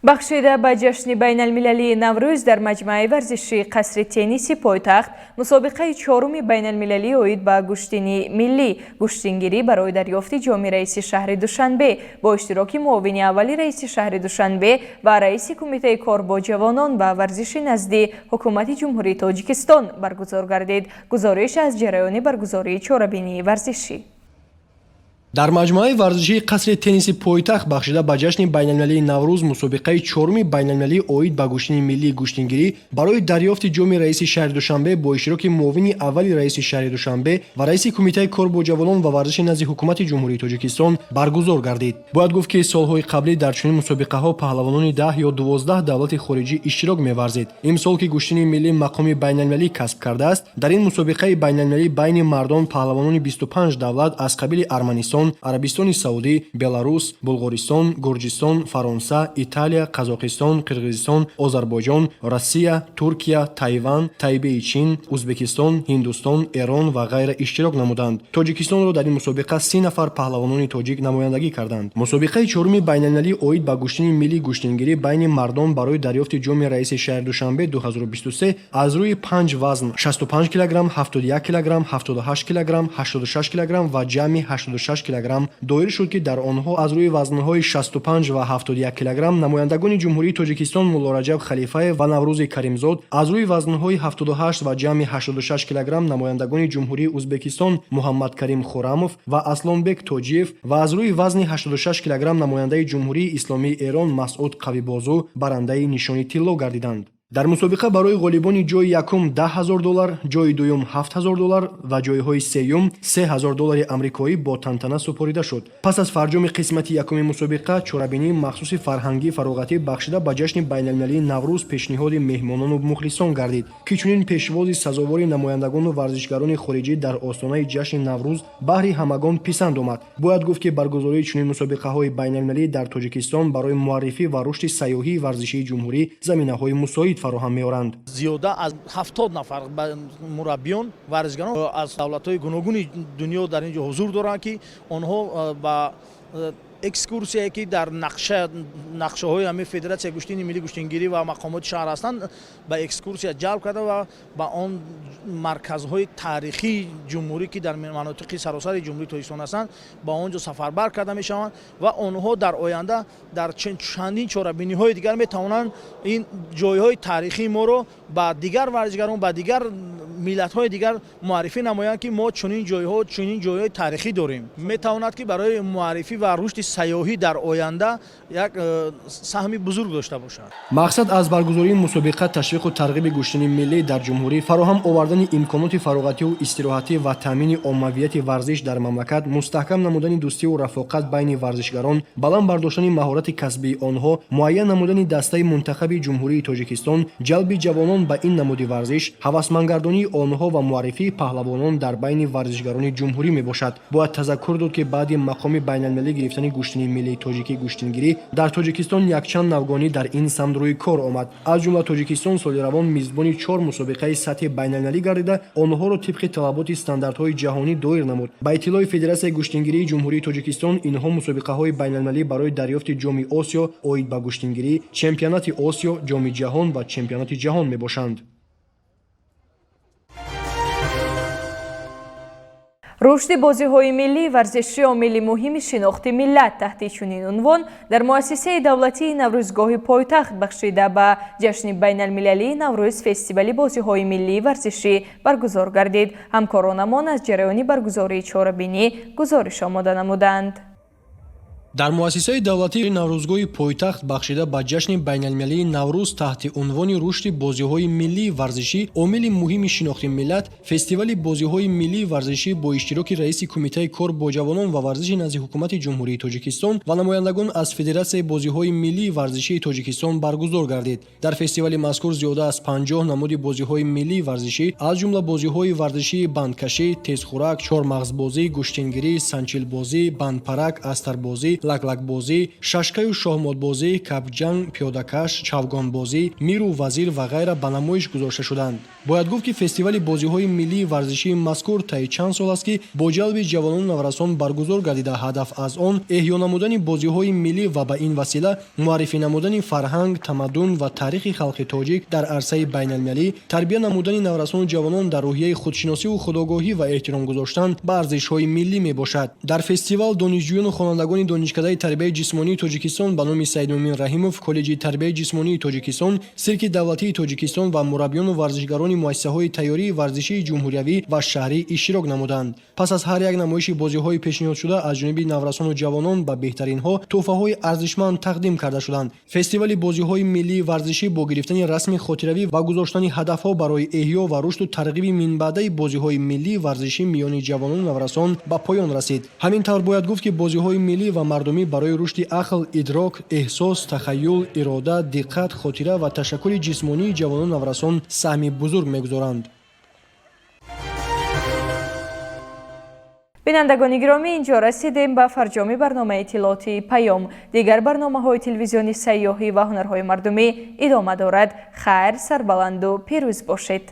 бахшида ба ҷашни байналмилалии Наврӯз дар маҷмӯаи варзиши қасри тенниси пойтахт мусобиқаи чоруми байналмилалӣ оид ба гӯштини миллӣ гӯштингирӣ барои дарёфти ҷоми раиси шаҳри Душанбе бо иштироки муовини аввали раиси шаҳри Душанбе ва раиси кумитаи кор бо ҷавонон ва варзиши назди ҳукумати ҷумҳурии Тоҷикистон баргузор гардид. Гузориш аз ҷараёни баргузории чорабинии варзишӣ. дар маҷмӯаи варзишии қасри тенниси пойтахт бахшида ба ҷашни байналмилалии Наврӯз мусобиқаи чоруми байналмилалӣ оид ба гӯштини миллии гӯштингирӣ барои дарёфти ҷоми раиси шаҳри Душанбе бо иштироки муовини аввали раиси шаҳри Душанбе ва раиси кумитаи кор бо ҷавонон ва варзиши назди ҳукумати ҷумҳурии Тоҷикистон баргузор гардид. Бояд гуфт ки солҳои қаблӣ дар чунин мусобиқаҳо паҳлавонони 10 ё 12 давлати хориҷӣ иштирок меварзид. Имсол ки гӯштини миллӣ мақоми байналмилалӣ касб кардааст, дар ин мусобиқаи байналмилалӣ байни мардон паҳлавонони 25 давлат аз қабили Арманистон, Арабистони Саудӣ, Беларус, Булғористон, Гурҷистон, Фаронса, Италия, Қазоқистон, Қирғизистон, Озарбойҷон, Россия, Туркия, Тайван, Тайбеи Чин, Узбекистон, Ҳиндустон, Эрон ва ғайра иштирок намуданд. Тоҷикистонро дар ин мусобиқа 30 нафар паҳлавонони тоҷик намояндагӣ карданд. Мусобиқаи чоруми байналмилалӣ оид ба гӯштини миллии гӯштингирӣ байни мардон барои дарёфти ҷоми раиси шаҳри Душанбе 2023 аз рӯи 5 вазн 65 кг, 71 кг, 78 кг, 86 кг ва ҷамъи 86 кг доир шуд ки дар онҳо аз рӯи вазнҳои 65 ва 71 кг намояндагони ҷумҳурии Тоҷикистон Мулло Раҷаб Халифаев ва Наврӯзи Каримзод, аз рӯи вазнҳои 78 ва ҷамъи 86 кг намояндагони ҷумҳурии Узбекистон Муҳаммад Карим Хурамов ва Аслонбек Тоҷиев ва аз рӯи вазни 86 кг намояндаи ҷумҳурии Исломии Эрон Масъуд Қавибозу барандаи нишони тилло гардиданд. дар мусобиқа барои ғолибони ҷои якум $10,000, ҷои дуюм $7,000 ва ҷойҳои сеюм $3,000 амрикоӣ бо тантана супорида шуд. Пас аз фарҷоми қисмати якуми мусобиқа, чорабинии махсуси фарҳангӣ фароғатӣ бахшида ба ҷашни байналмилалии Наврӯз пешниҳоди меҳмонону мухлисон гардид, ки чунин пешвози сазовори намояндагону варзишгарони хориҷӣ дар остонаи ҷашни Наврӯз баҳри ҳамагон писанд омад. Бояд гуфт ки баргузории чунин мусобиқаҳои байналмилалӣ дар Тоҷикистон барои муаррифӣ ва рушди сайёҳии варзишии ҷумҳурӣ заминаҳои мусоид фароҳам меоранд. зиёда аз 70 нафар мураббиён варзишгарон аз давлатҳои гуногуни дунё дар ин ҷо ҳузур доранд ки онҳо ба экскурсияе ки дар нақшаҳои ҳамин федератсияи гӯштини миллии гӯштингирӣ ва мақомоти шаҳр ҳастанд ба экскурсия ҷалб карда ва ба он марказҳои таърихии ҷумҳурӣ ки дар манотиқи саросари ҷумҳурии Тоҷикистон ҳастанд ба он ҷо сафарбар карда мешаванд ва онҳо дар оянда дар чандин чорабиниҳои дигар метавонанд ин ҷойҳои таърихии моро ба дигар варзишгарон ба дигар миллатҳои дигар муаррифӣ намоянд ки мо чунин ҷойҳои таърихӣ дорем. Метавонад ки барои муаррифӣ ва рушди сайёҳӣ дар оянда як саҳми бузург дошта бошад. мақсад аз баргузории мусобиқа ташвиқу тарғиби гӯштини миллӣ дар ҷумҳурӣ, фароҳам овардани имконоти фароғативу истироҳатӣ ва таъмини оммавияти варзиш дар мамлакат, мустаҳкам намудани дӯстиву рафоқат байни варзишгарон, баланд бардоштани маҳорати касбии онҳо, муайян намудани дастаи мунтахаби ҷумҳурии Тоҷикистон, ҷалби ҷавонон ба ин намуди варзиш, ҳавасмандгардонии онҳо ва муаррифии паҳлавонон дар байни варзишгарони ҷумҳурӣ мебошад. Бояд тазаккур дод ки баъди мақоми байналмилалӣ гирифтани гӯштини миллии тоҷикӣ гӯштингирӣ дар Тоҷикистон якчанд навгонӣ дар ин самт рӯи кор омад. Аз ҷумла Тоҷикистон соли равон мизбони 4 мусобиқаи сатҳи байналмилалӣ гардида, онҳоро тибқи талаботи стандартҳои ҷаҳонӣ доир намуд. Ба иттилои Федератсияи гӯштингирии ҷумҳурии Тоҷикистон, инҳо мусобиқаҳои байналмилалӣ барои дарёфти ҷоми Осиё оид ба гӯштингирӣ, чемпионати Осиё, ҷоми ҷаҳон ва чемпионати ҷаҳон мебошанд. рушди бозиҳои миллӣ варзиши омили муҳими шинохти миллат таҳти чунин унвон дар муассисаи давлатии Наврӯзгоҳи пойтахт бахшида ба ҷашни байналмилалии Наврӯз фестивали бозиҳои миллии варзишӣ баргузор гардид. ҳамкоронамон аз ҷараёни баргузории чорабинӣ гузориш омода намуданд. дар муассисаи давлатии Наврӯзгоҳи пойтахт бахшида ба ҷашни байналмилалии Наврӯз таҳти унвони рушди бозиҳои миллии варзишӣ омили муҳими шинохти миллат фестивали бозиҳои миллии варзишӣ бо иштироки раиси кумитаи кор бо ҷавонон ва варзиши назди ҳукумати ҷумҳурии Тоҷикистон ва намояндагон аз Федератсияи бозиҳои миллии варзишии Тоҷикистон баргузор гардид. дар фестивали мазкур зиёда аз 50 намуди бозиҳои миллии варзишӣ аз ҷумла бозиҳои варзишии бандкашӣ, тезхӯрак, чормағзбозӣ, гӯштингирӣ, санчилбозӣ, бандпарак, астарбозӣ, лаклакбозӣ, шашкаю шоҳмотбозӣ, капҷанг, пиёдакаш, чавгонбозӣ, миру вазир ва ғайра ба намоиш гузошта шуданд. бояд гуфт ки фестивали бозиҳои миллии варзишии мазкур таи чанд сол аст ки бо ҷалби ҷавонону наврасон баргузор гардида, ҳадаф аз он эҳё намудани бозиҳои миллӣ ва ба ин васила муаррифӣ намудани фарҳанг, тамаддун ва таърихи халқи тоҷик дар арсаи байналмилалӣ, тарбия намудани наврасону ҷавонон дар роҳияи худшиносиву худогоҳӣ ва эҳтиром гузоштан ба арзишҳои миллӣ мебошад. дар фестивал донишҷӯёну хонандагони донишкадаи тарбияи ҷисмонии тоҷикистон ба номи Саидмуъмин Раҳимов, коллеҷи тарбияи ҷисмонии тоҷикистон, сирки давлатии тоҷикистон ва мураббиёну варзишгарони муассисаҳои тайёрии варзишии ҷумҳуриявӣ ва шаҳрӣ иштирок намуданд. пас аз ҳар як намоиши бозиҳои пешниҳодшуда аз ҷониби наврасону ҷавонон ба беҳтаринҳо тӯҳфаҳои арзишманд тақдим карда шуданд. фестивали бозиҳои миллии варзишӣ бо гирифтани расми хотиравӣ ва гузоштани ҳадафҳо барои эҳё ва рушду тарғиби минбаъдаи бозиҳои миллии варзишӣ миёни ҷавонону наврасон ба поён расид. ҳамин тавр бояд гуфт ки бозиҳои миллӣ ва мардумӣ барои рушди ақл, идрок, эҳсос, тахайюл, ирода, диққат, хотира ва ташаккули ҷисмонии ҷавонону наврасон саҳми бузург мегузоранд. бинандагони гиромӣ, инҷо расидем ба фарҷоми барномаи иттилооти паём. дигар барномаҳои телевизиони сайёҳӣ ва ҳунарҳои мардумӣ идома дорад. хайр, сарбаланду пирӯз бошед.